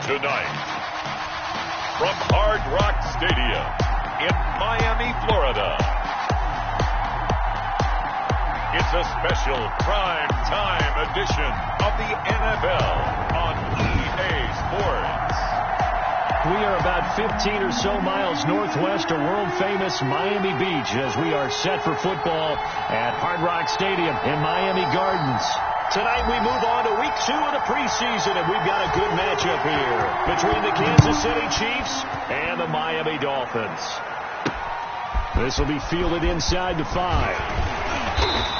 Tonight, from Hard Rock Stadium in Miami, Florida, it's a special prime time edition of the NFL on EA Sports. We are about 15 or so miles northwest of world-famous Miami Beach as we are set for football at Hard Rock Stadium in Miami Gardens. Tonight we move on to week 2 of the preseason, and we've got a good matchup here between the Kansas City Chiefs and the Miami Dolphins. This will be fielded inside the 5.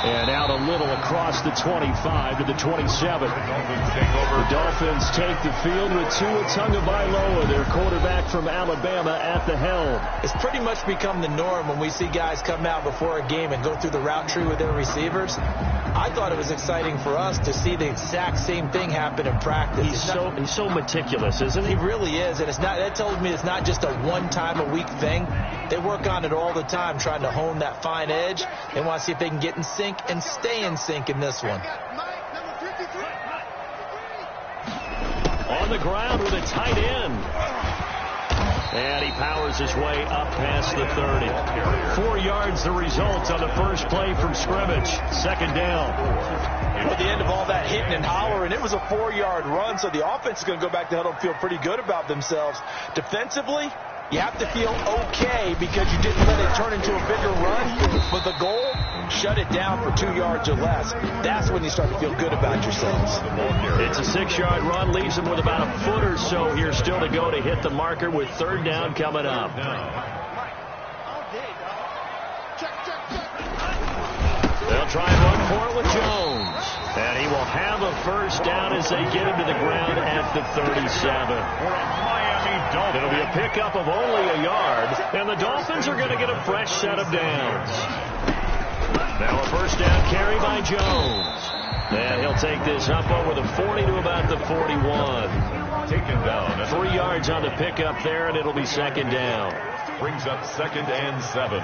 And out a little across the 25 to the 27. The Dolphins take the field with Tua Tagovailoa, their quarterback from Alabama, at the helm. It's pretty much become the norm when we see guys come out before a game and go through the route tree with their receivers. I thought it was exciting for us to see the exact same thing happen in practice. He's so meticulous, isn't he? He really is, and that tells me it's not just a one-time-a-week thing. They work on it all the time, trying to hone that fine edge. They want to see if they can get in sync and stay in sync in this one. On the ground with a tight end. And he powers his way up past the 30. 4 yards the result on the first play from scrimmage. Second down. At the end of all that hitting and hollering, it was a 4-yard run, so the offense is going to go back to huddle and feel pretty good about themselves. Defensively, you have to feel okay because you didn't let it turn into a bigger run. But the goal, shut it down for 2 yards or less. That's when you start to feel good about yourselves. It's a 6-yard run, leaves them with about a foot or so here still to go to hit the marker with third down coming up. They'll try and run for it with Jones. And he will have a first down as they get him to the ground at the 37. It'll be a pickup of only a yard, and the Dolphins are going to get a fresh set of downs. Now a first down carry by Jones. And he'll take this up over the 40 to about the 41. Taken down. 3 yards on the pickup there, and it'll be second down. Brings up 2nd and 7.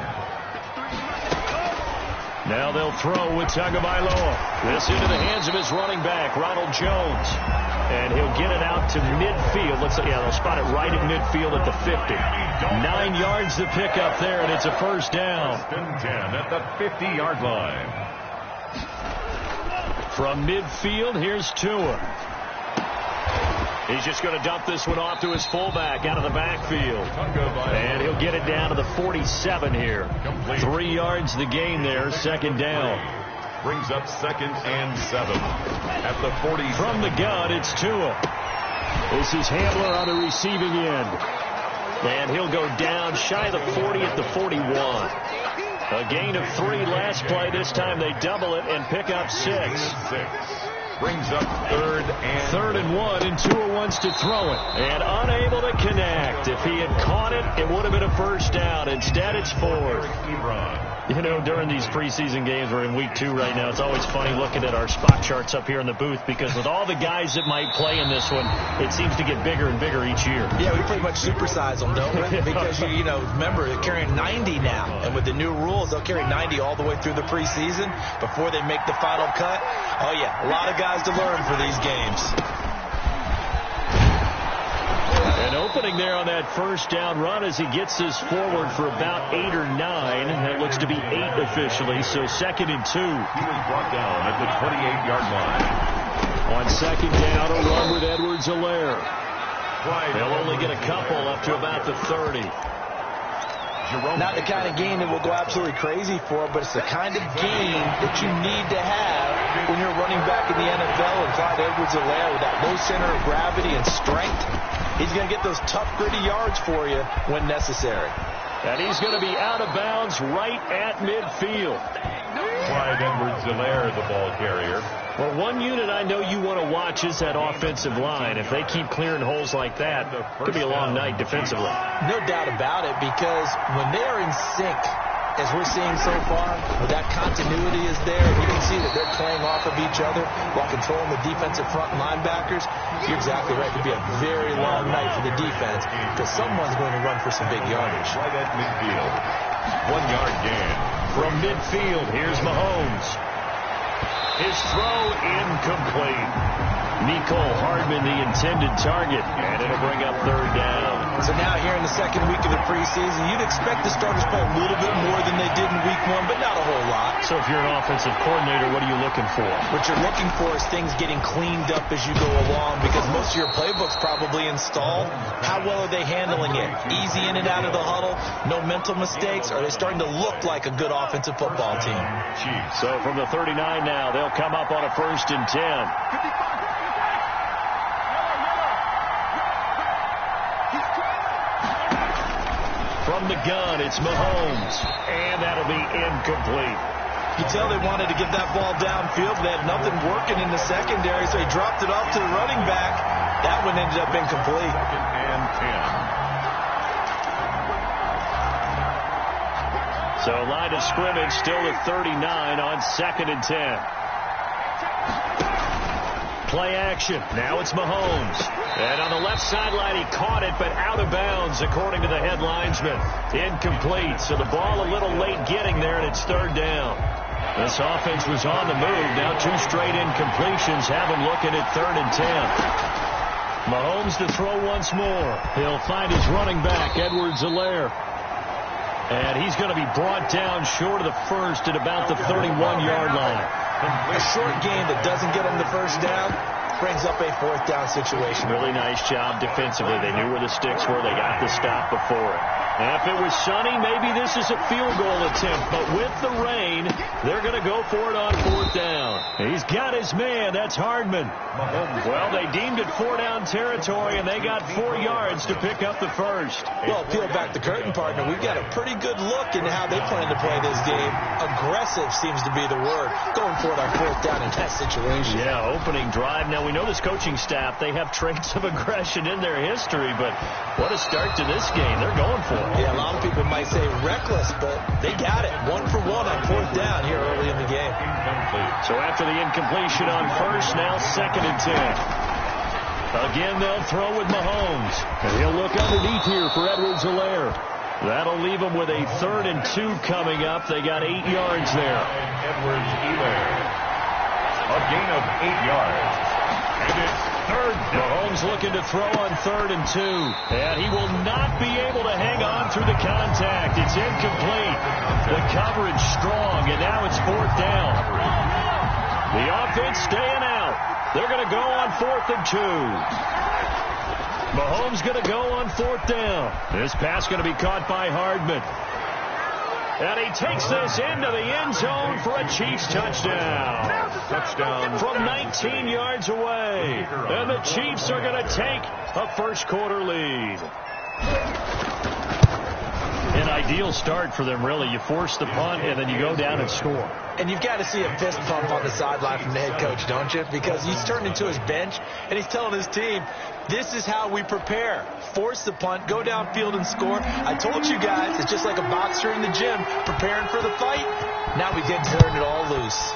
Now they'll throw with Tagovailoa. This into the hands of his running back, Ronald Jones. And he'll get it out to midfield. They'll spot it right at midfield at the 50. 9 yards to pick up there, and it's a first down. 10 at the 50-yard line. From midfield, here's Tua. He's just going to dump this one off to his fullback out of the backfield. And he'll get it down to the 47 here. 3 yards the gain there, second down. Brings up 2nd and 7 at the 40. From the gun, it's Tua. This is Hamler on the receiving end. And he'll go down shy of the 40 at the 41. A gain of 3 last play. This time they double it and pick up 6. Brings up 3rd and 1, and Tua wants to throw it. And unable to connect. If he had caught it, it would have been a first down. Instead, it's 4th. You know, during these preseason games, we're in week 2 right now, it's always funny looking at our spot charts up here in the booth because with all the guys that might play in this one, it seems to get bigger and bigger each year. Yeah, we pretty much supersize them, don't we? Because, you know, remember, they're carrying 90 now. And with the new rules, they'll carry 90 all the way through the preseason before they make the final cut. Oh, yeah, a lot of guys to learn for these games. An opening there on that first down run as he gets this forward for about 8 or 9. That looks to be 8 officially, so 2nd and 2. He was brought down at the 28-yard line. On second down, a run with Edwards-Helaire. They'll only get a couple up to about the 30. Not the kind of game that will go absolutely crazy for, but it's the kind of game that you need to have when you're running back in the NFL. And Clyde Edwards-Helaire with that low center of gravity and strength, he's going to get those tough, gritty yards for you when necessary. And he's going to be out of bounds right at midfield. Clyde Edwards-Helaire, the ball carrier. Well, one unit I know you want to watch is that offensive line. If they keep clearing holes like that, it could be a long night defensively. No doubt about it, because when they are in sync, as we're seeing so far, where that continuity is there, you can see that they're playing off of each other while controlling the defensive front linebackers. You're exactly right. It could be a very long night for the defense because someone's going to run for some big yardage. Right at midfield. 1 yard gain. From midfield, here's Mahomes. His throw incomplete. Nicole Hardman, the intended target, and it'll bring up third down. So now here in the second week of the preseason, you'd expect the starters to play a little bit more than they did in week one, but not a whole lot. So if you're an offensive coordinator, what are you looking for? What you're looking for is things getting cleaned up as you go along, because most of your playbook's probably installed. How well are they handling it? Easy in and out of the huddle, no mental mistakes? Are they starting to look like a good offensive football team? So from the 39 now, they'll come up on a 1st and 10. From the gun, it's Mahomes, and that'll be incomplete. You tell they wanted to get that ball downfield, but they had nothing working in the secondary, so he dropped it off to the running back. That one ended up incomplete. 2nd and 10. So line of scrimmage still at 39 on 2nd and 10. Play action. Now it's Mahomes. And on the left sideline, he caught it, but out of bounds, according to the head linesman. Incomplete. So the ball a little late getting there, and it's third down. This offense was on the move. Now 2 straight incompletions have him looking at 3rd and 10. Mahomes to throw once more. He'll find his running back, Edwards-Helaire. And he's going to be brought down short of the first at about the 31-yard line. A short game that doesn't get him the first down brings up a 4th down situation. Really nice job defensively. They knew where the sticks were. They got the stop before it. Now, if it was sunny, maybe this is a field goal attempt. But with the rain, they're going to go for it on 4th down. He's got his man. That's Hardman. Well, they deemed it 4-down territory, and they got 4 yards to pick up the first. Well, peel back the curtain, partner. We've got a pretty good look into how they plan to play this game. Aggressive seems to be the word. Going for it on 4th down in that situation. Yeah, opening drive. Now, we know this coaching staff, they have traits of aggression in their history, but what a start to this game. They're going for it. Yeah, a lot of people might say reckless, but they got it. 1 for 1 on 4th down here early in the game. So after the incompletion on first, now 2nd and 10. Again, they'll throw with Mahomes. And he'll look underneath here for Edwards-Helaire. That'll leave them with a 3rd and 2 coming up. They got 8 yards there. Edwards-Helaire. A gain of 8 yards. And it's 3rd down. Mahomes looking to throw on 3rd and 2. And he will not be able to hang on through the contact. It's incomplete. The coverage strong, and now it's 4th down. The offense staying out. They're going to go on 4th and 2. Mahomes going to go on 4th down. This pass going to be caught by Hardman. And he takes this into the end zone for a Chiefs touchdown. Touchdown from 19 yards away. And the Chiefs are going to take a first-quarter lead. An ideal start for them, really. You force the punt, and then you go down and score. And you've got to see a fist pump on the sideline from the head coach, don't you? Because he's turned into his bench, and he's telling his team, this is how we prepare. Force the punt, go downfield and score. I told you guys, it's just like a boxer in the gym preparing for the fight. Now we get to turn it all loose.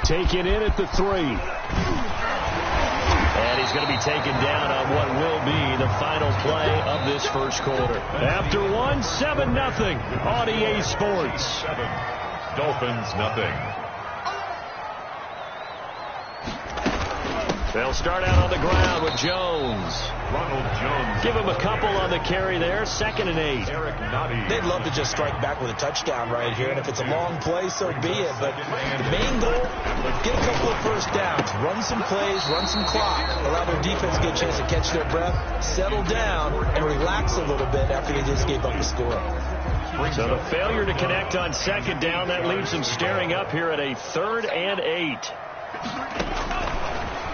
Take it in at the 3. And he's going to be taken down on what will be the final play of this first quarter. After 1, 7-0 on EA Sports. 7. Dolphins, nothing. They'll start out on the ground with Jones. Ronald Jones. Give him a couple on the carry there. 2nd and 8. Eric Nottie. They'd love to just strike back with a touchdown right here, and if it's a long play, so be it. But the main goal, get a couple of first downs, run some plays, run some clock, allow their defense to get a chance to catch their breath, settle down, and relax a little bit after they just gave up the score. So the failure to connect on 2nd down, that leaves them staring up here at a 3rd and 8.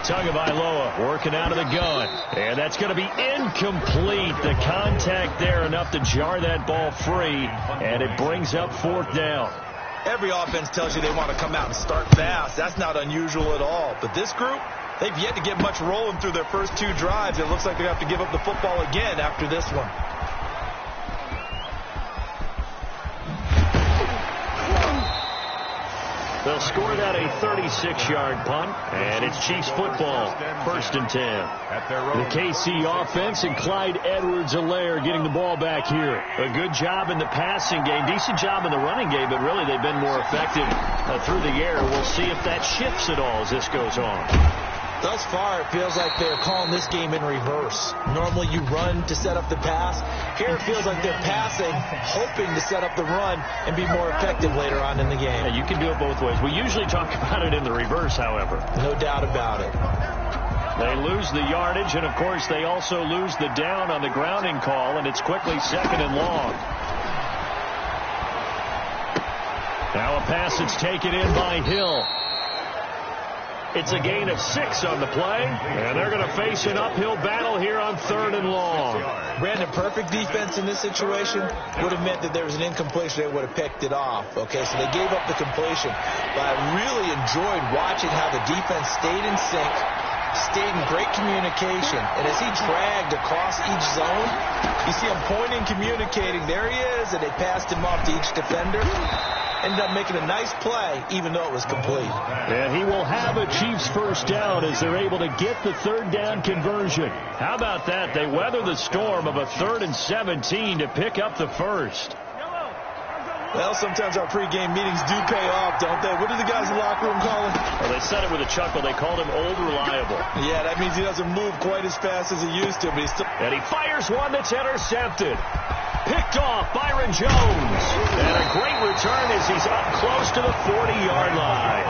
Tagovailoa working out of the gun. And that's going to be incomplete. The contact there enough to jar that ball free. And it brings up 4th down. Every offense tells you they want to come out and start fast. That's not unusual at all. But this group, they've yet to get much rolling through their first 2 drives. It looks like they have to give up the football again after this one. They'll score that a 36-yard punt, and it's Chiefs football, 1st and 10. The KC offense and Clyde Edwards-Helaire getting the ball back here. A good job in the passing game, decent job in the running game, but really they've been more effective through the air. We'll see if that shifts at all as this goes on. Thus far, it feels like they're calling this game in reverse. Normally you run to set up the pass. Here it feels like they're passing, hoping to set up the run and be more effective later on in the game. Yeah, you can do it both ways. We usually talk about it in the reverse, however. No doubt about it. They lose the yardage, and, of course, they also lose the down on the grounding call, and it's quickly 2nd and long. Now a pass that's taken in by Hill. It's a gain of 6 on the play, and they're going to face an uphill battle here on 3rd and long. Brandon, perfect defense in this situation would have meant that there was an incompletion. They would have picked it off. Okay, so they gave up the completion. But I really enjoyed watching how the defense stayed in sync, stayed in great communication. And as he dragged across each zone, you see him pointing, communicating. There he is, and they passed him off to each defender. Ended up making a nice play, even though it was complete. And he will have a Chiefs 1st down as they're able to get the 3rd down conversion. How about that? They weather the storm of a 3rd and 17 to pick up the 1st. Well, sometimes our pregame meetings do pay off, don't they? What do the guys in the locker room call him? Well, they said it with a chuckle. They called him Old Reliable. Yeah, that means he doesn't move quite as fast as he used to, but he's still... And he fires one that's intercepted. Picked off Byron Jones. And a great return as he's up close to the 40-yard line.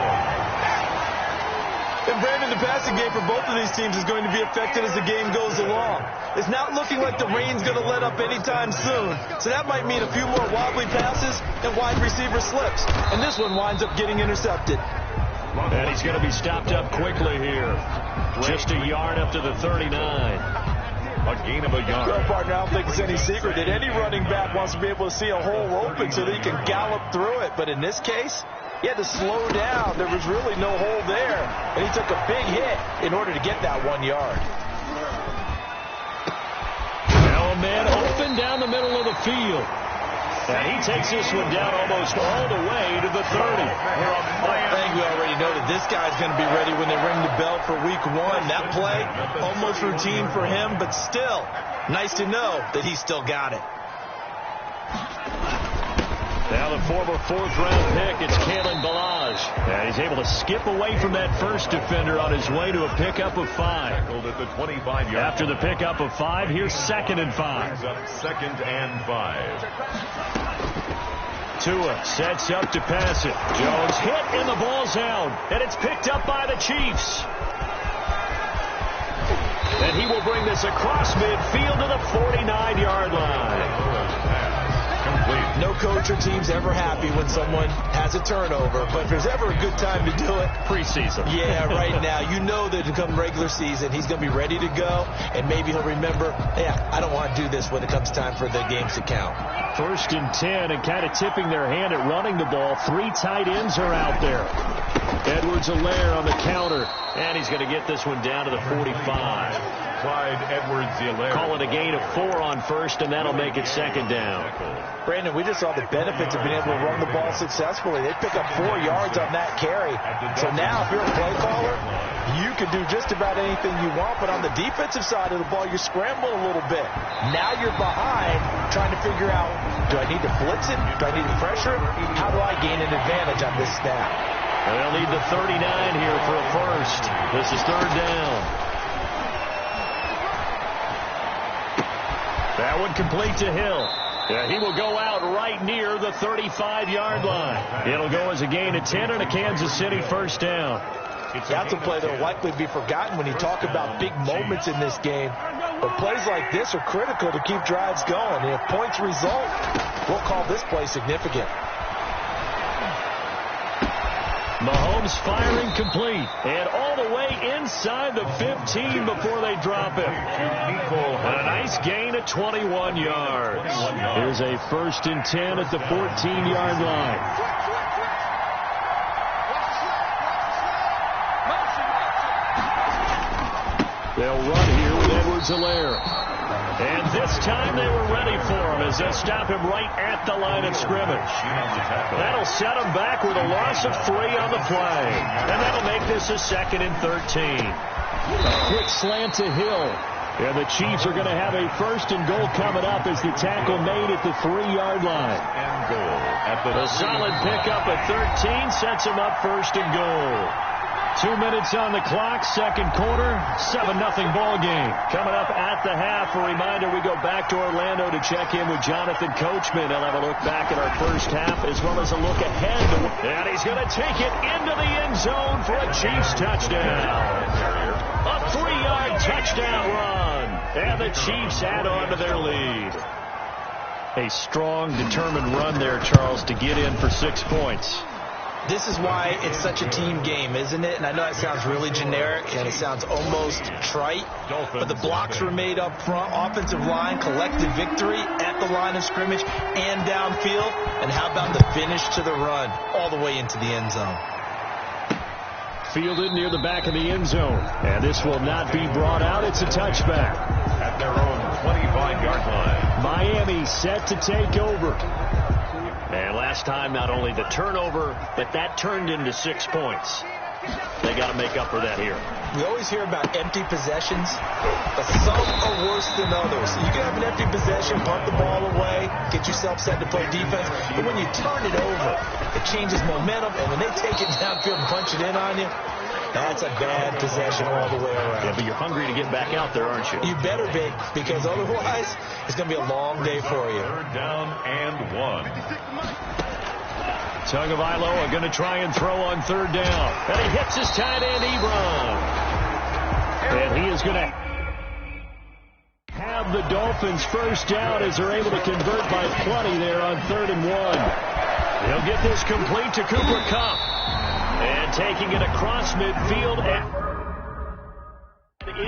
And Brandon, the passing game for both of these teams is going to be affected as the game goes along. It's not looking like the rain's going to let up anytime soon. So that might mean a few more wobbly passes and wide receiver slips. And this one winds up getting intercepted. And he's going to be stopped up quickly here. Just a yard up to the 39. A gain of a yard. Well, partner, I don't think it's any secret that any running back wants to be able to see a hole open so that he can gallop through it. But in this case, he had to slow down. There was really no hole there. And he took a big hit in order to get that 1 yard. Now a man open down the middle of the field. And he takes this one down almost all the way to the 30. I think we already know that this guy's going to be ready when they ring the bell for week 1. That play, almost routine for him, but still, nice to know that he's still got it. Now the former 4th-round pick, it's Kalen Ballage. And he's able to skip away from that first defender on his way to a pickup of 5. At the 25-yard. After the pickup of 5, here's 2nd and 5. 2nd and 5. Tua sets up to pass it. Jones hit and the ball's out. And it's picked up by the Chiefs. And he will bring this across midfield to the 49-yard line. No coach or team's ever happy when someone has a turnover, but if there's ever a good time to do it, preseason. Yeah, right now. You know that come regular season, he's going to be ready to go, and maybe he'll remember, yeah, I don't want to do this when it comes time for the games to count. 1st and 10, and kind of tipping their hand at running the ball. 3 tight ends are out there. Edwards-Helaire on the counter, and he's going to get this one down to the 45. Clyde Edwards-Helaire. Call it a gain of 4 on 1st, and that'll make it 2nd down. Brandon, we just saw the benefits of being able to run the ball successfully. They pick up 4 yards on that carry. So now, if you're a play caller, you can do just about anything you want. But on the defensive side of the ball, you scramble a little bit. Now you're behind, trying to figure out, do I need to blitz it? Do I need to pressure it? How do I gain an advantage on this snap? And they'll need the 39 here for a first. This is 3rd down. That one complete to Hill. Yeah, he will go out right near the 35-yard line. It'll go as a gain of 10 and a Kansas City 1st down. That's a play that will likely be forgotten when you talk about big moments in this game. But plays like this are critical to keep drives going. And if points result, we'll call this play significant. Mahomes firing complete. And all the way inside the 15 before they drop it. And a nice gain of 21 yards. Here's a 1st and 10 at the 14-yard line. They'll run here with Edwards-Helaire. And this time they were ready for him as they stop him right at the line of scrimmage. That'll set him back with a loss of 3 on the play. And that'll make this a 2nd and 13. A quick slant to Hill. And the Chiefs are going to have a 1st and goal coming up as the tackle made at the 3-yard line. And goal at the solid pickup at 13 sets him up 1st and goal. 2 minutes on the clock, 2nd quarter, 7-0 ball game. Coming up at the half, a reminder we go back to Orlando to check in with Jonathan Coachman. He'll have a look back at our first half as well as a look ahead. And he's going to take it into the end zone for a Chiefs touchdown. A 3-yard touchdown run. And the Chiefs add on to their lead. A strong, determined run there, Charles, to get in for 6 points. This is why it's such a team game, isn't it? And I know it sounds really generic and it sounds almost trite, but the blocks were made up front, offensive line, collective victory at the line of scrimmage and downfield. And how about the finish to the run all the way into the end zone? Fielded near the back of the end zone. And this will not be brought out. It's a touchback. At their own 25-yard line. Miami set to take over. And last time, not only the turnover, but that turned into 6 points. They got to make up for that here. We always hear about empty possessions, but some are worse than others. You can have an empty possession, punt the ball away, get yourself set to play defense, but when you turn it over, it changes momentum, and when they take it downfield and punch it in on you, that's a bad possession all the way around. Yeah, but you're hungry to get back out there, aren't you? You better be, because otherwise, it's going to be a long day for you. 3rd down and 1. Tagovailoa going to try and throw on 3rd down. And he hits his tight end, Ebron. And he is going to have the Dolphins first down as they're able to convert by plenty there on 3rd and 1. He'll get this complete to Cooper Kupp. And taking it across midfield and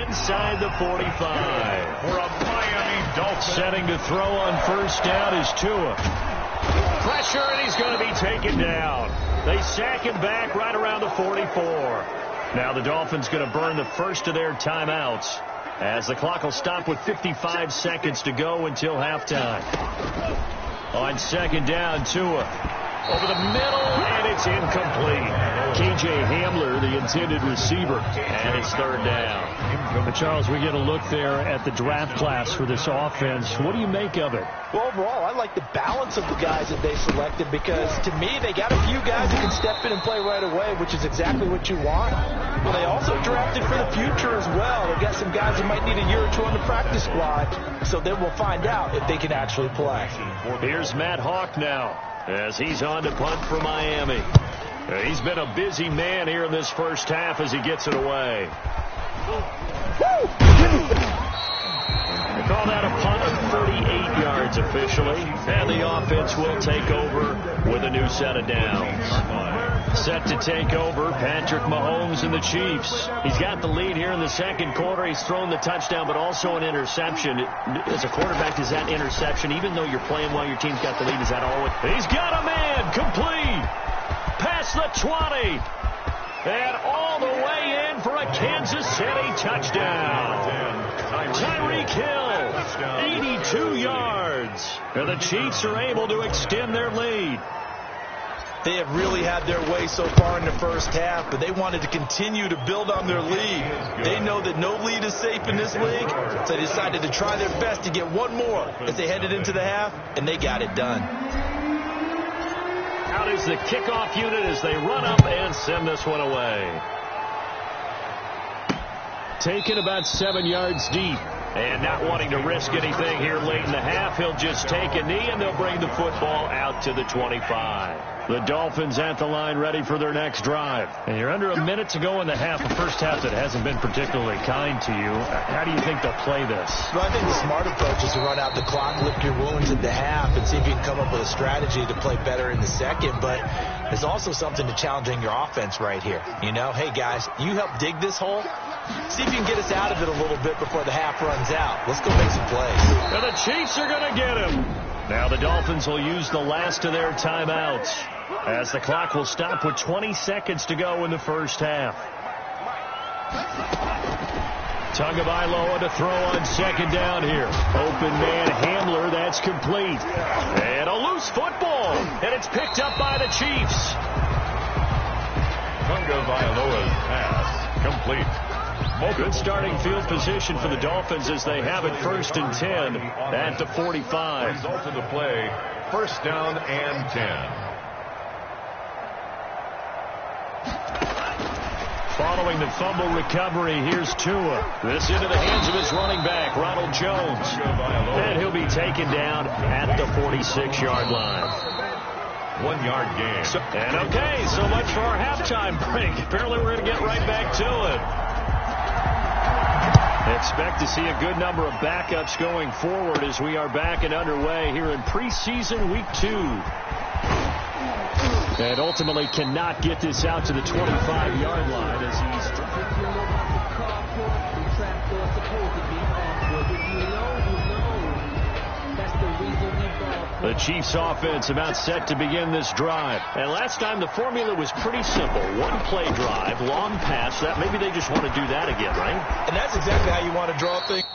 inside the 45. For a Miami Dolphins. Setting to throw on 1st down is Tua. Pressure, and he's going to be taken down. They sack him back right around the 44. Now the Dolphins going to burn the first of their timeouts as the clock will stop with 55 seconds to go until halftime. On 2nd down, Tua. Over the middle, and it's incomplete. K.J. Hamler, the intended receiver, and it's 3rd down. But Charles, we get a look there at the draft class for this offense. What do you make of it? Well, overall, I like the balance of the guys that they selected because, to me, they got a few guys that can step in and play right away, which is exactly what you want. Well, they also drafted for the future as well. They've got some guys that might need a year or 2 on the practice squad, so then we'll find out if they can actually play. Here's Matt Hawk now, as he's on to punt for Miami. He's been a busy man here in this first half as he gets it away. They call that a punt of 38 yards officially, and the offense will take over with a new set of downs. Set to take over, Patrick Mahomes and the Chiefs. He's got the lead here in the 2nd quarter. He's thrown the touchdown, but also an interception. As a quarterback, is that interception, even though you're playing while your team's got the lead, is that all? He's got a man, complete, past the 20, and all the way in for a Kansas City touchdown. Tyreek Hill, 82 yards. And the Chiefs are able to extend their lead. They have really had their way so far in the first half, but they wanted to continue to build on their lead. They know that no lead is safe in this league, so they decided to try their best to get one more as they headed into the half, and they got it done. Out is the kickoff unit as they run up and send this one away. Taken about 7 yards deep. And not wanting to risk anything here late in the half, he'll just take a knee, and they'll bring the football out to the 25. The Dolphins at the line ready for their next drive. And you're under a minute to go in the half, a first half that hasn't been particularly kind to you. How do you think they'll play this? Well, I think the smart approach is to run out the clock, lick your wounds at the half, and see if you can come up with a strategy to play better in the second. But there's also something to challenging your offense right here. You know, hey, guys, you help dig this hole. See if you can get us out of it a little bit before the half runs out. Let's go make some plays. And the Chiefs are going to get him. Now the Dolphins will use the last of their timeouts as the clock will stop with 20 seconds to go in the first half. Tagovailoa to throw on second down here. Open man Hamler, that's complete. And a loose football, and it's picked up by the Chiefs. Tagovailoa's pass complete. Good starting field position for the Dolphins as they have it 1st and 10 at the 45. Result of the play, 1st down and 10. Following the fumble recovery, here's Tua. This into the hands of his running back, Ronald Jones. And he'll be taken down at the 46-yard line. 1 yard gain. And okay, so much for our halftime break. Apparently we're going to get right back to it. Expect to see a good number of backups going forward as we are back and underway here in preseason week 2. And ultimately cannot get this out to the 25-yard line as he's... The Chiefs offense about set to begin this drive. And last time the formula was pretty simple. 1 play drive, long pass. That maybe they just want to do that again, right? And that's exactly how you want to draw things.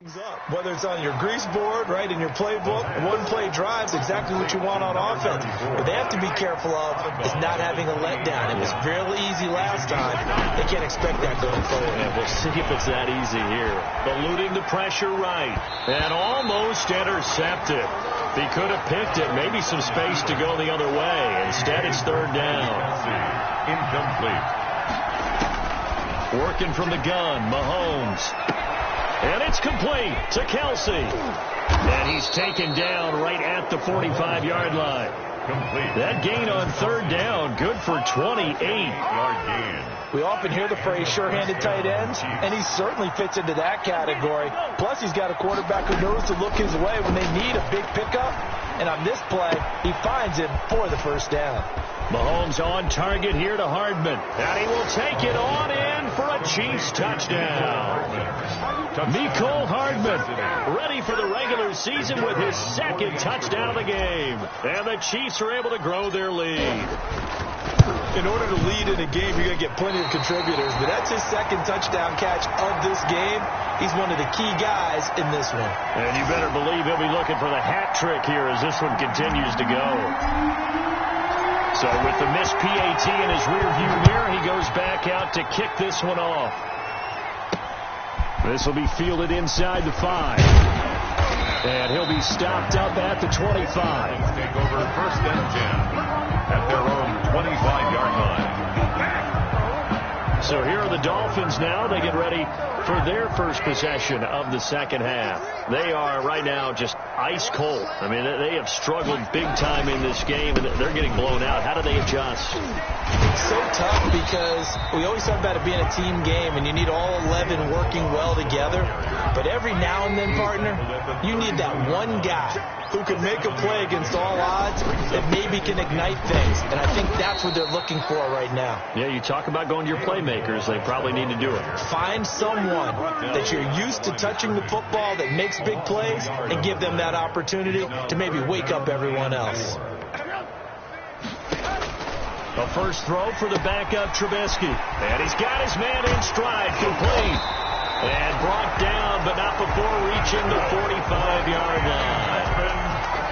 Up. Whether it's on your grease board, right, in your playbook, 1-play drives, exactly what you want on offense. What they have to be careful of is not having a letdown. It was fairly easy last time. They can't expect that going forward. Yeah, we'll see if it's that easy here. Eluding the pressure right. And almost intercepted. He could have picked it. Maybe some space to go the other way. Instead, it's 3rd down. Incomplete. Working from the gun, Mahomes. And it's complete to Kelsey. And he's taken down right at the 45-yard line. Complete. That gain on 3rd down, good for 28. 8-yard gain. We often hear the phrase sure-handed tight ends, and he certainly fits into that category. Plus, he's got a quarterback who knows to look his way when they need a big pickup. And on this play, he finds him for the 1st down. Mahomes on target here to Hardman. And he will take it on in for a Chiefs touchdown. Mecole Hardman ready for the regular season with his 2nd touchdown of the game. And the Chiefs are able to grow their lead. In order to lead in a game, you're going to get plenty of contributors. But that's his 2nd touchdown catch of this game. He's one of the key guys in this one. And you better believe he'll be looking for the hat trick here as this one continues to go. So with the missed PAT in his rearview mirror, he goes back out to kick this one off. This will be fielded inside the 5. And he'll be stopped up at the 25. Take over 1st and 10 at their own 25-yard line. So here are the Dolphins now. They get ready for their first possession of the second half. They are right now just ice cold. I mean, they have struggled big time in this game, and they're getting blown out. How do they adjust? It's so tough because we always talk about it being a team game, and you need all 11 working well together. But every now and then, partner, you need that one guy who can make a play against all odds that maybe can ignite things. And I think that's what they're looking for right now. Yeah, you talk about going to your playmakers. They probably need to do it. Find someone that you're used to touching the football that makes big plays and give them that opportunity to maybe wake up everyone else. A first throw for the backup Trubisky. And he's got his man in stride, complete. And brought down, but not before reaching the 45-yard line.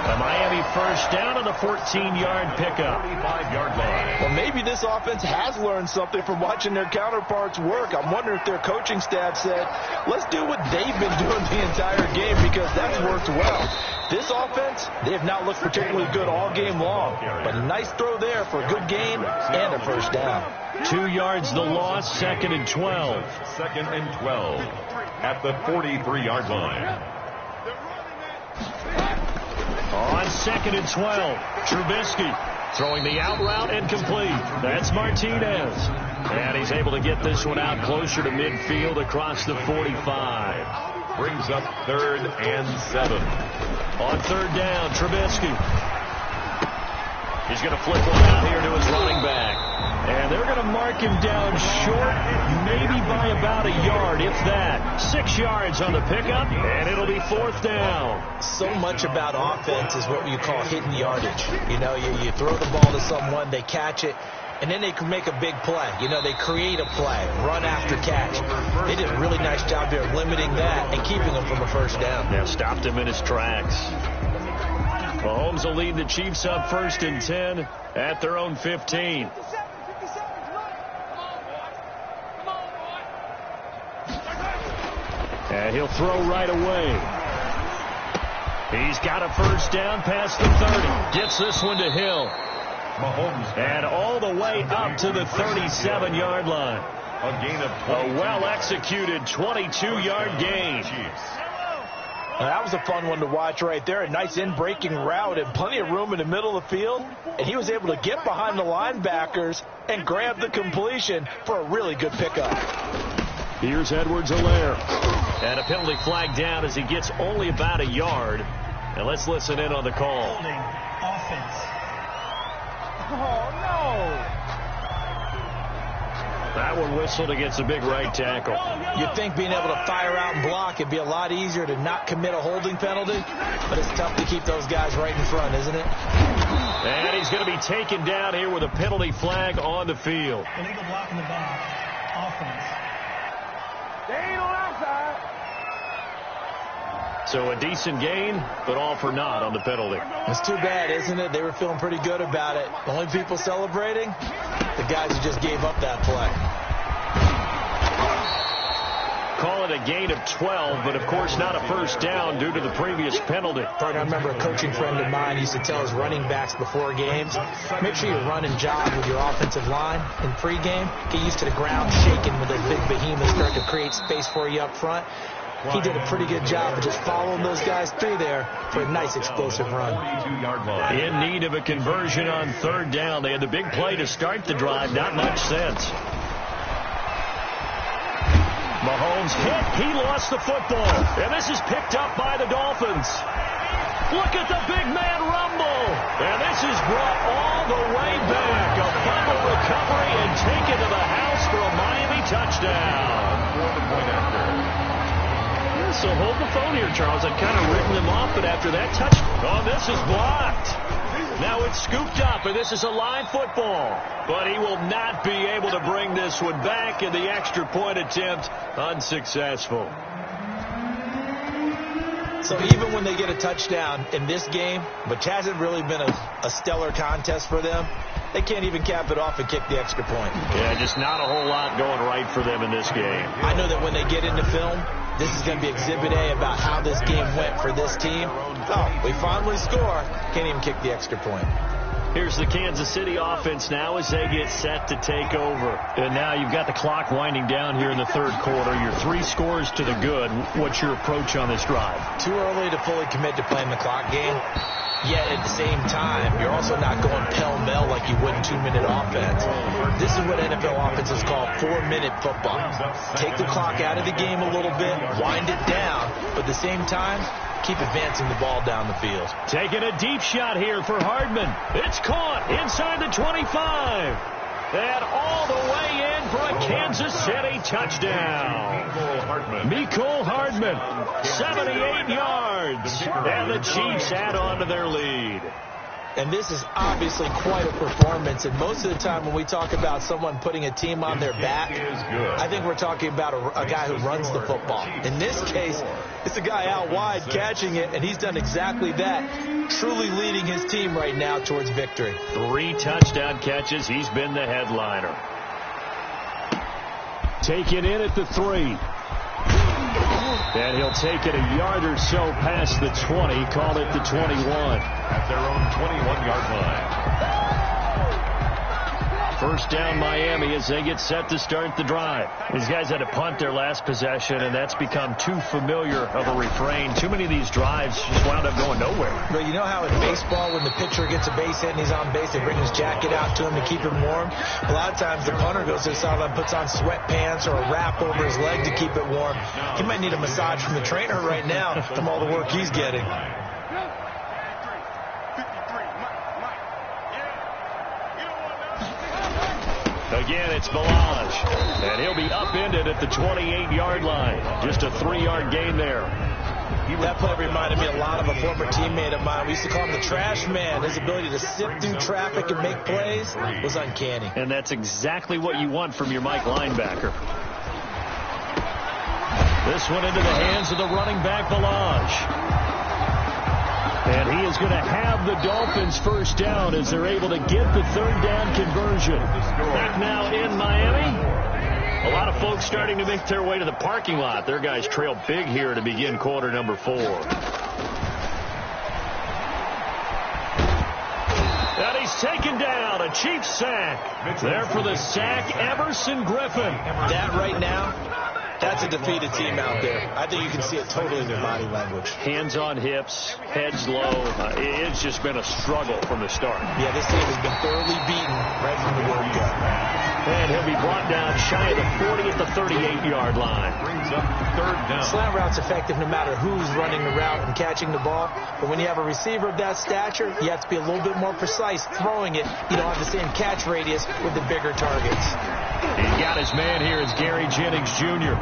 A Miami first down on the 14-yard pickup. 45-yard line. Well, maybe this offense has learned something from watching their counterparts work. I'm wondering if their coaching staff said, let's do what they've been doing the entire game, because that's worked well. This offense, they have not looked particularly good all game long. But a nice throw there for a good gain and a first down. 2 yards the loss, 2nd and 12. 2nd and 12 at the 43-yard line. On 2nd and 12, Trubisky throwing the out route and complete. That's Martinez. And he's able to get this one out closer to midfield across the 45. Brings up 3rd and 7. On 3rd down, Trubisky. He's going to flip one out here to his running back. And they're going to mark him down short, maybe by about a yard, if that. 6 yards on the pickup, and it'll be 4th down. So much about offense is what you call hidden yardage. You know, you throw the ball to someone, they catch it, and then they can make a big play. You know, they create a play, run after catch. They did a really nice job there of limiting that and keeping him from a first down. Yeah, stopped him in his tracks. Mahomes will lead the Chiefs up 1st and 10 at their own 15. And he'll throw right away. He's got a first down past the 30. Gets this one to Hill. Mahomes. And all the way up to the 37-yard line. A gain of 22. A well-executed 22-yard gain. That was a fun one to watch right there. A nice in-breaking route and plenty of room in the middle of the field. And he was able to get behind the linebackers and grab the completion for a really good pickup. Here's Edwards-Helaire. And a penalty flag down as he gets only about a yard. And let's listen in on the call. Holding offense. Oh, no. That one whistled against a big right tackle. You'd think being able to fire out and block, it'd be a lot easier to not commit a holding penalty. But it's tough to keep those guys right in front, isn't it? And he's going to be taken down here with a penalty flag on the field. Illegal block in the box. Offense. They ain't on our side. So a decent gain, but all for naught on the penalty. It's too bad, isn't it? They were feeling pretty good about it. The only people celebrating, the guys who just gave up that play. Call it a gain of 12, but of course not a first down due to the previous penalty. I remember a coaching friend of mine used to tell his running backs before games, make sure you run and jog with your offensive line in pregame. Get used to the ground shaking when those big behemoths start to create space for you up front. He did a pretty good job of just following those guys through there for a nice explosive run. In need of a conversion on 3rd down. They had the big play to start the drive. Not much sense. Mahomes hit. He lost the football. And this is picked up by the Dolphins. Look at the big man rumble. And this is brought all the way back. A fumble recovery and taken to the house for a Miami touchdown. So hold the phone here, Charles. I've kind of written them off, but after that touch, this is blocked. Now it's scooped up, and this is a live football. But he will not be able to bring this one back, and the extra point attempt unsuccessful. So even when they get a touchdown in this game, which hasn't really been a stellar contest for them, they can't even cap it off and kick the extra point. Yeah, just not a whole lot going right for them in this game. I know that when they get into film, this is going to be Exhibit A about how this game went for this team. Oh, we finally score. Can't even kick the extra point. Here's the Kansas City offense now as they get set to take over. And now you've got the clock winding down here in the third quarter. You're 3 scores to the good. What's your approach on this drive? Too early to fully commit to playing the clock game. Yet at the same time, you're also not going pell-mell like you would in 2-minute offense. This is what NFL offenses call 4-minute football. Take the clock out of the game a little bit, wind it down, but at the same time, keep advancing the ball down the field. Taking a deep shot here for Hardman. It's caught inside the 25. And all the way in for a Kansas City touchdown. Mecole Hardman, 78 yards. And the Chiefs add on to their lead. And this is obviously quite a performance. And most of the time when we talk about someone putting a team on their back, I think we're talking about a guy who runs the football. In this case, it's a guy out wide catching it, and he's done exactly that, truly leading his team right now towards victory. 3 touchdown catches. He's been the headliner. Taken in at the 3. And he'll take it a yard or so past the 20, call it the 21. At their own 21-yard line. First down Miami as they get set to start the drive. These guys had to punt their last possession, and that's become too familiar of a refrain. Too many of these drives just wound up going nowhere. But you know how in baseball, when the pitcher gets a base hit and he's on base, they bring his jacket out to him to keep him warm? A lot of times the punter goes to the sideline, puts on sweatpants or a wrap over his leg to keep it warm. He might need a massage from the trainer right now from all the work he's getting. Again, it's Balaj, and he'll be upended at the 28-yard line. Just a 3-yard gain there. That play reminded me a lot of a former teammate of mine. We used to call him the trash man. His ability to sift through traffic and make plays was uncanny. And that's exactly what you want from your Mike linebacker. This one into the hands of the running back, Balaj. And he is going to have the Dolphins first down as they're able to get the third down conversion. Back now in Miami. A lot of folks starting to make their way to the parking lot. Their guys trail big here to begin quarter number 4. And he's taken down. A Chiefs sack. There for the sack, Everson Griffin. That right now, that's a defeated team out there. I think you can see it totally in their body language. Hands on hips, heads low. It's just been a struggle from the start. Yeah, this team has been thoroughly beaten right from the word go. And he'll be brought down shy of the 40 at the 38-yard line. Brings up third down. Slant route's effective no matter who's running the route and catching the ball. But when you have a receiver of that stature, you have to be a little bit more precise throwing it. You don't have the same catch radius with the bigger targets. He's got his man here is Gary Jennings Jr.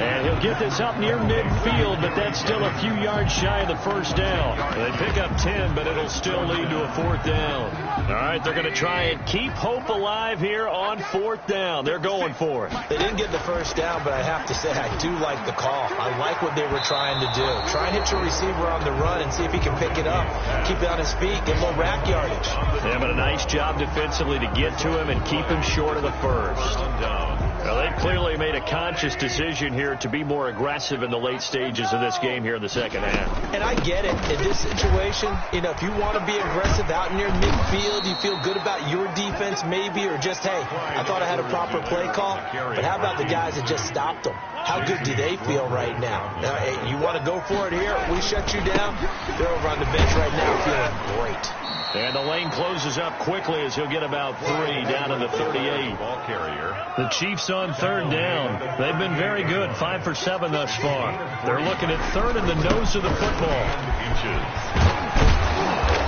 And he'll get this up near midfield, but that's still a few yards shy of the first down. They pick up 10, but it'll still lead to a 4th down. All right, they're going to try and keep hope alive here on 4th down. They're going for it. They didn't get the first down, but I have to say I do like the call. I like what they were trying to do. Try and hit your receiver on the run and see if he can pick it up. Keep it on his feet, get a little rack yardage. They're having a nice job defensively to get to him and keep him short of the first. Well, they clearly made a conscious decision here to be more aggressive in the late stages of this game here in the second half. And I get it. In this situation, you know, if you want to be aggressive out near midfield, you feel good about your defense maybe, or just, hey, I thought I had a proper play call. But how about the guys that just stopped them? How good do they feel right now? Hey, you want to go for it here? We shut you down? They're over on the bench right now feeling great. And the lane closes up quickly as he'll get about 3 down to the 38. Ball carrier. The Chiefs on 3rd down. They've been very good, 5 for 7 thus far. They're looking at 3rd in the nose of the football.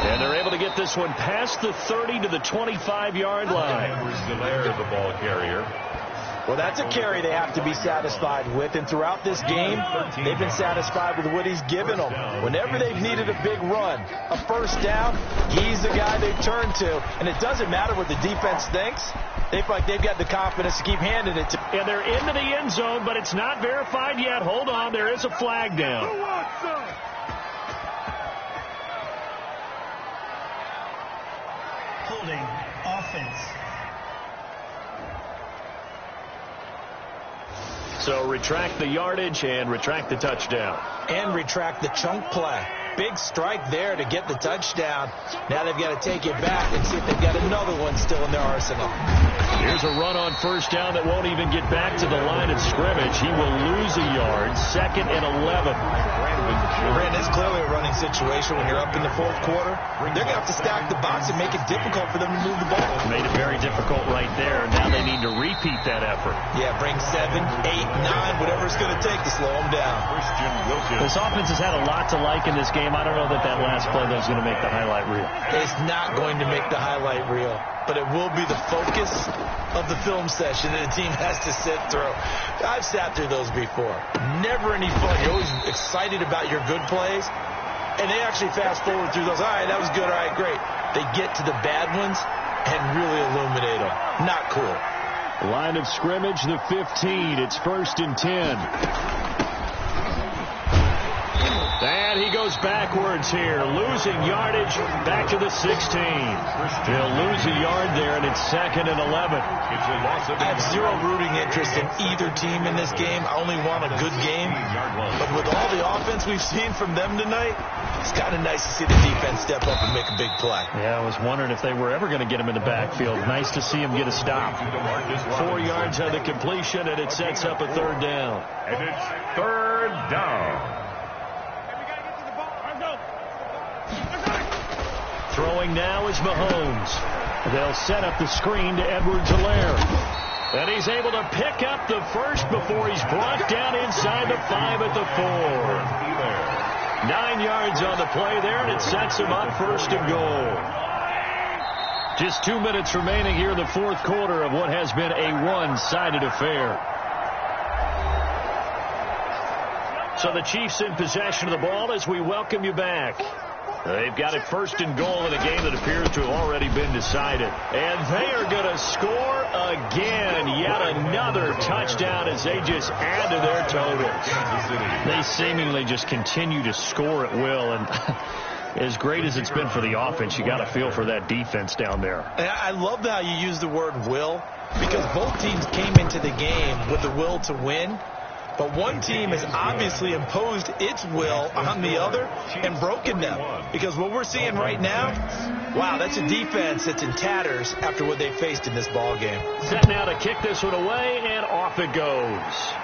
And they're able to get this one past the 30 to the 25-yard line. The ball carrier. Well, that's a carry they have to be satisfied with. And throughout this game, they've been satisfied with what he's given them. Whenever they've needed a big run, a first down, he's the guy they've turned to. And it doesn't matter what the defense thinks. They feel like they've got the confidence to keep handing it to. And they're into the end zone, but it's not verified yet. Hold on, there is a flag down. Holding offense. So retract the yardage and retract the touchdown. And retract the chunk play. big strike there to get the touchdown. Now they've got to take it back and see if they've got another one still in their arsenal. Here's a run on first down that won't even get back to the line of scrimmage. He will lose a yard. 2nd and 11. Brandon, it's clearly a running situation when you're up in the fourth quarter. They're going to have to stack the box and make it difficult for them to move the ball. Made it very difficult right there. Now they need to repeat that effort. Yeah, bring 7, 8, 9, whatever it's going to take to slow them down. This offense has had a lot to like in this game. I don't know that last play is going to make the highlight reel. It's not going to make the highlight reel, but it will be the focus of the film session that a team has to sit through. I've sat through those before. Never any fun. You're always excited about your good plays, and they actually fast forward through those. All right, that was good. All right, great. They get to the bad ones and really illuminate them. Not cool. Line of scrimmage, the 15. It's 1st and 10. And he goes backwards here, losing yardage back to the 16. He'll lose a yard there, and it's 2nd and 11. I have zero rooting interest in either team in this game. I only want a good game. But with all the offense we've seen from them tonight, it's kind of nice to see the defense step up and make a big play. Yeah, I was wondering if they were ever going to get him in the backfield. Nice to see him get a stop. 4 yards on the completion, and it sets up a 3rd down. And it's 3rd down. Throwing now is Mahomes. They'll set up the screen to Edwards-Helaire. And he's able to pick up the first before he's brought down inside the 5 at the 4. 9 yards on the play there, and it sets him up 1st and goal. Just 2 minutes remaining here in the fourth quarter of what has been a one-sided affair. So the Chiefs in possession of the ball as we welcome you back. They've got it 1st and goal in a game that appears to have already been decided. And they are going to score again. Yet another touchdown as they just add to their totals. They seemingly just continue to score at will. And as great as it's been for the offense, you got to feel for that defense down there. And I love how you use the word will, because both teams came into the game with the will to win. But one team has obviously imposed its will on the other and broken them. Because what we're seeing right now, wow, that's a defense that's in tatters after what they faced in this ball game. Set now to kick this one away, and off it goes.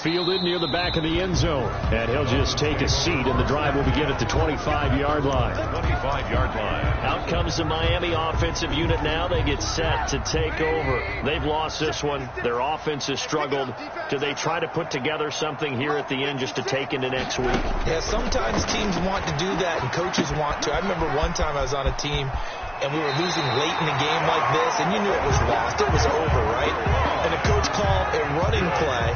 Fielded near the back of the end zone. And he'll just take a seat, and the drive will begin at the 25-yard line. 25-yard line. Out comes the Miami offensive unit now. They get set to take over. They've lost this one. Their offense has struggled. Do they try to put together something here at the end just to take into next week? Yeah, sometimes teams want to do that, and coaches want to. I remember one time I was on a team, and we were losing late in a game like this, and you knew it was lost. It was over, right? And the coach called a running play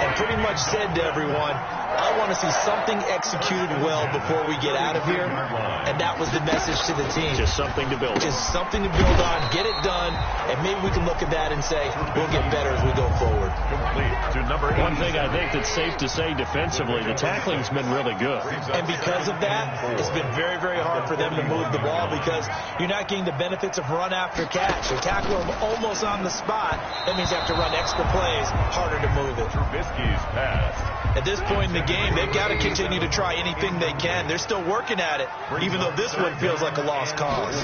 and pretty much said to everyone, I want to see something executed well before we get out of here. And that was the message to the team. Just something to build on. Just something to build on, get it done, and maybe we can look at that and say, we'll get better as we go forward. Complete to number 8. One thing I think that's safe to say defensively, the tackling's been really good. And because of that, it's been very, very hard for them to move the ball because you're not getting the benefits of run after catch. They tackle them almost on the spot. That means they have to run extra plays, harder to move it. Trubisky's pass. At this point in the game, they've got to continue to try anything they can. They're still working at it, even though this one feels like a lost cause.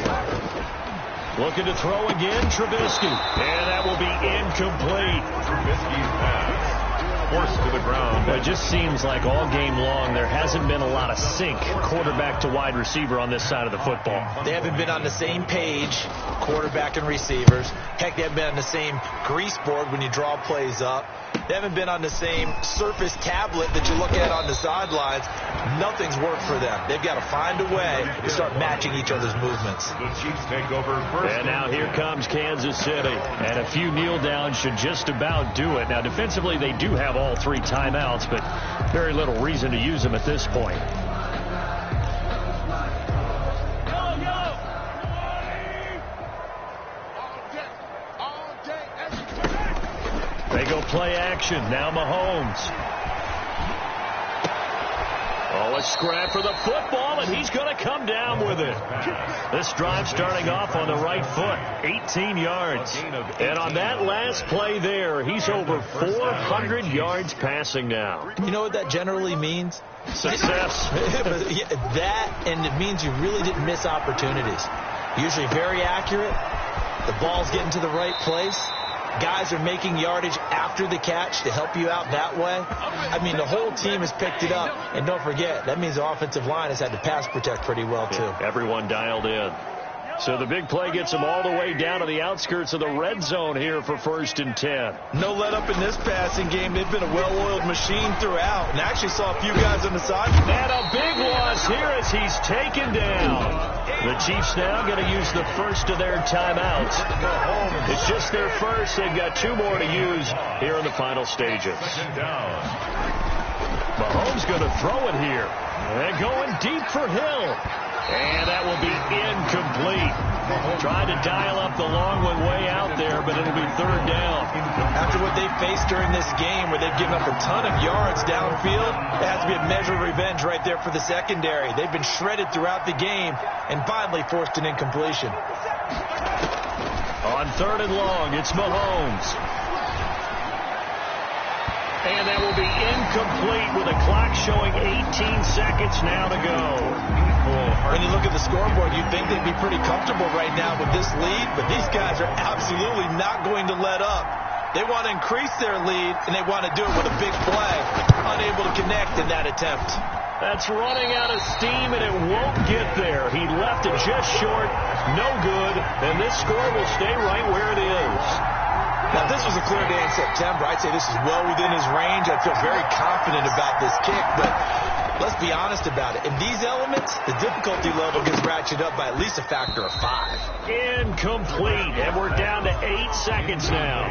Looking to throw again, Trubisky. And that will be incomplete. Trubisky's pass. Forced to the ground. Well, it just seems like all game long there hasn't been a lot of sync quarterback to wide receiver on this side of the football. They haven't been on the same page, quarterback and receivers. Heck, they haven't been on the same grease board when you draw plays up. They haven't been on the same Surface tablet that you look at on the sidelines. Nothing's worked for them. They've got to find a way to start matching each other's movements. The Chiefs take over first. And now here comes Kansas City. And a few kneel downs should just about do it. Now, defensively, they do have all 3 timeouts, but very little reason to use them at this point. They go play action. Now Mahomes. Oh, a scrap for the football, and he's going to come down with it. This drive starting off on the right foot, 18 yards. And on that last play there, he's over 400 yards passing now. You know what that generally means? Success. That, and it means you really didn't miss opportunities. Usually very accurate. The ball's getting to the right place. Guys are making yardage after the catch to help you out that way. I mean, the whole team has picked it up. And don't forget, that means the offensive line has had to pass protect pretty well, too. Yeah, everyone dialed in. So the big play gets them all the way down to the outskirts of the red zone here for 1st and 10. No let up in this passing game. They've been a well-oiled machine throughout. And I actually saw a few guys on the side. And a big loss here as he's taken down. The Chiefs now going to use the first of their timeouts. It's just their first. They've got 2 more to use here in the final stages. Mahomes going to throw it here. And going deep for Hill. And that will be incomplete. Trying to dial up the long one way out there, but it'll be 3rd down. After what they faced during this game where they've given up a ton of yards downfield, it has to be a measure of revenge right there for the secondary. They've been shredded throughout the game and finally forced an incompletion. On 3rd and long, it's Mahomes. And that will be incomplete with a clock showing 18 seconds now to go. When you look at the scoreboard, you'd think they'd be pretty comfortable right now with this lead, but these guys are absolutely not going to let up. They want to increase their lead, and they want to do it with a big play. Unable to connect in that attempt. That's running out of steam, and it won't get there. He left it just short, no good, and this score will stay right where it is. Now, if this was a clear day in September, I'd say this is well within his range. I feel very confident about this kick, but let's be honest about it. In these elements, the difficulty level gets ratcheted up by at least a factor of 5. Incomplete, and we're down to 8 seconds now.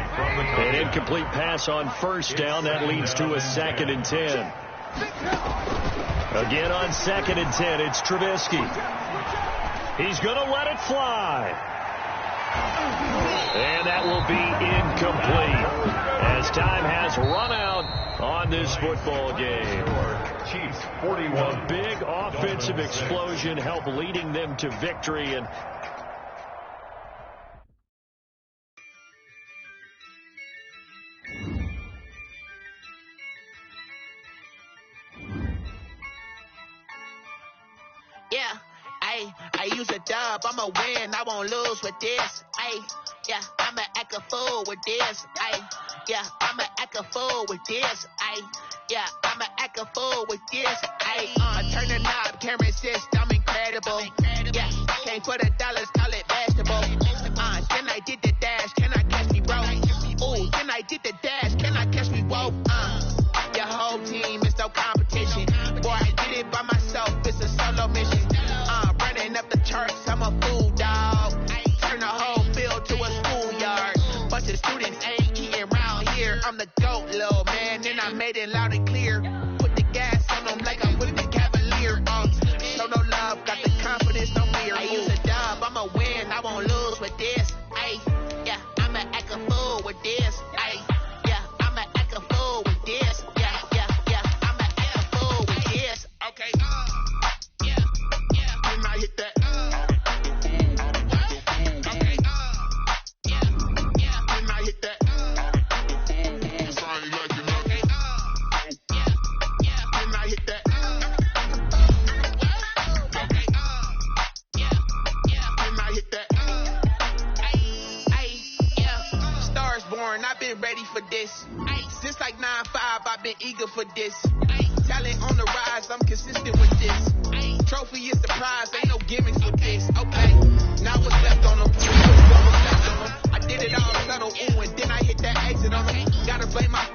An incomplete pass on 1st down. That leads to a 2nd and 10. Again on 2nd and 10, it's Trubisky. He's going to let it fly. And that will be incomplete as time has run out on this football game. Chiefs 41. A big offensive explosion helped leading them to victory. And yeah, I use a dub, I'ma win, I won't lose with this. Yeah, I'ma act a fool with this. Yeah, I'ma act a fool with this. Yeah, I'ma act a fool with this. Turn the knob, camera system incredible. Yeah, came for the dollars, call it vegetable. Then I did the dash, can I catch me, bro? Ooh, then I did the dash, can I catch me, whoa? Your whole team is no competition. Boy, I did it by myself, it's a solo mission. Running up the charts, I'm a fool, dog. Turn the whole field to a schoolyard. Bunch of students ain't eating round here. I'm the GOAT, little man, and I made it loud and clear. Put the gas on them like I'm with the Cavalier. Show no love, got the confidence on me. I use a dub, I'ma win, I won't lose with this. Yeah, I'ma act a fool with this. Yeah, I'ma act a fool with this. Yeah, I'ma act a fool with this. Okay, and I hit that. I've been ready for this. Since like 9-5, I've been eager for this. Talent on the rise, I'm consistent with this. Trophy is the prize, ain't no gimmicks with this. Okay, now what's left on them? I did it all subtle, ooh, and then I hit that exit on them. Gotta blame my